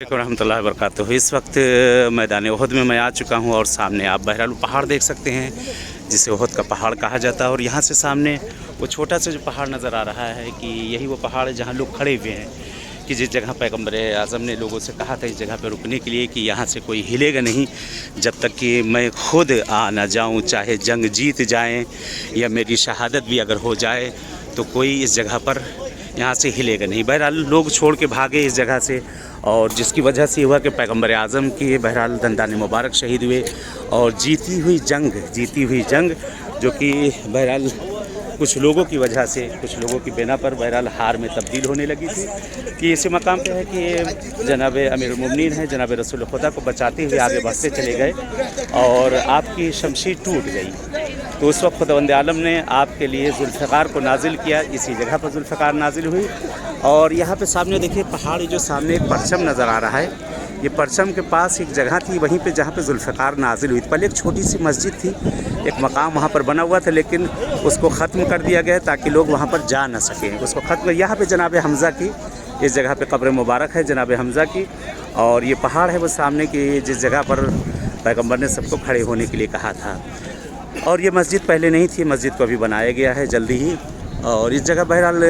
रहमतुल्लाहि व बरकातुहू। इस वक्त मैदान उहद में मैं आ चुका हूँ और सामने आप बहरहाल पहाड़ देख सकते हैं जिसे उहद का पहाड़ कहा जाता है। और यहाँ से सामने वो छोटा सा जो पहाड़ नज़र आ रहा है कि यही वो पहाड़ है जहाँ लोग खड़े हुए हैं, कि जिस जगह पैगम्बर आज़म ने लोगों से कहा था इस जगह पर रुकने के लिए कि यहाँ से कोई हिलेगा नहीं जब तक कि मैं खुद आ ना जाऊँ, चाहे जंग जीत जाएँ या मेरी शहादत भी अगर हो जाए तो कोई इस जगह पर यहाँ से हिलेगा नहीं। बहरहाल लोग छोड़ के भागे इस जगह से, और जिसकी वजह से हुआ कि पैगम्बर आज़म के बहरहाल दंदान मुबारक शहीद हुए और जीती हुई जंग जो कि बहरहाल कुछ लोगों की वजह से, कुछ लोगों की बिना पर बहरहाल हार में तब्दील होने लगी थी। कि इसी मकाम पे है कि जनाब अमीरुल मोमिनीन हैं, जनाब रसूल खुदा को बचाते हुए आगे बढ़ते चले गए और आपकी शमशीर टूट गई। तो उस वक्त खुदावंद आलम ने आपके लिए जुल्फ़िकार को नाजिल किया, इसी जगह पर जुल्फ़िकार नाजिल हुई। और यहाँ पे सामने देखिए पहाड़, जो सामने एक परचम नज़र आ रहा है, ये परचम के पास एक जगह थी वहीं पे जहाँ पे जुल्फ़िकार नाजिल हुई। पहले एक छोटी सी मस्जिद थी, एक मकाम वहाँ पर बना हुआ था, लेकिन उसको ख़त्म कर दिया गया ताकि लोग वहाँ पर जा न सकें। उसको ख़त्म, यहाँ पे जनाब हमज़ा की, इस जगह पे कब्र मुबारक है जनाब हमज़ा की। और ये पहाड़ है वो सामने की, जिस जगह पर पैगम्बर ने सबको खड़े होने के लिए कहा था। और ये मस्जिद पहले नहीं थी, मस्जिद को अभी बनाया गया है जल्दी ही। और इस जगह बहरहाल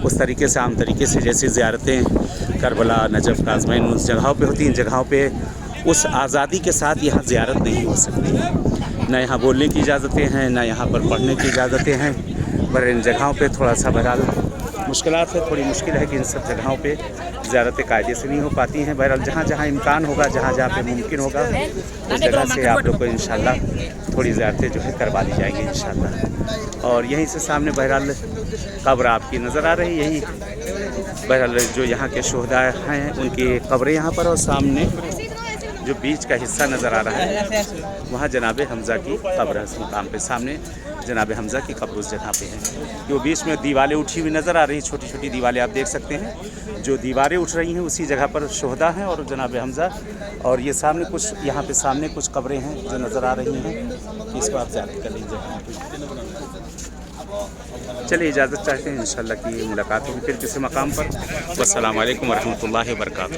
उस तरीके से, आम तरीके से जैसे ज़ियारतें करबला, नजफ़, काज़मैन उस जगहों पे होती, इन जगहों पे उस आज़ादी के साथ यहाँ ज़ियारत नहीं हो सकती। ना यहाँ बोलने की इजाज़तें हैं, ना यहाँ पर पढ़ने की इजाज़तें हैं। पर इन जगहों पे थोड़ा सा बहरहाल मुश्किलात है, थोड़ी मुश्किल है कि इन सब जगहों पे ज़ियारतें कायदे से नहीं हो पाती हैं। बहरहाल जहाँ जहाँ इम्कान होगा, जहाँ जहाँ पे मुमकिन होगा, उस जगह से आप लोग को इंशाअल्लाह थोड़ी ज़ियारतें जो है करवा दी जाएंगी इंशाअल्लाह। और यहीं से सामने बहरहाल कब्र आपकी नज़र आ रही, यही बहरहाल जो यहाँ के शोहदा हैं उनकी कब्रें यहाँ पर, और सामने जो बीच का हिस्सा नज़र आ रहा है वहाँ जनाब हमज़ा की कब्र है। इस मुकाम पे सामने जनाब हमज़ा की कब्र उस जगह पे है। जो बीच में दीवारें उठी हुई नज़र आ रही, छोटी छोटी दीवारें आप देख सकते हैं, जो दीवारें उठ रही हैं उसी जगह पर शोहदा हैं और जनाब हमज़ा। और ये सामने कुछ, यहाँ पे सामने कुछ कब्रें हैं जो नज़र आ रही हैं, इसको आप ज़ियारत कर लीजिए। चलिए इजाज़त चाहते हैं, इंशाअल्लाह की मुलाकात होगी फिर किसी मकाम पर। वस्सलामु अलैकुम वरहमतुल्लाहि वबरकातुहू।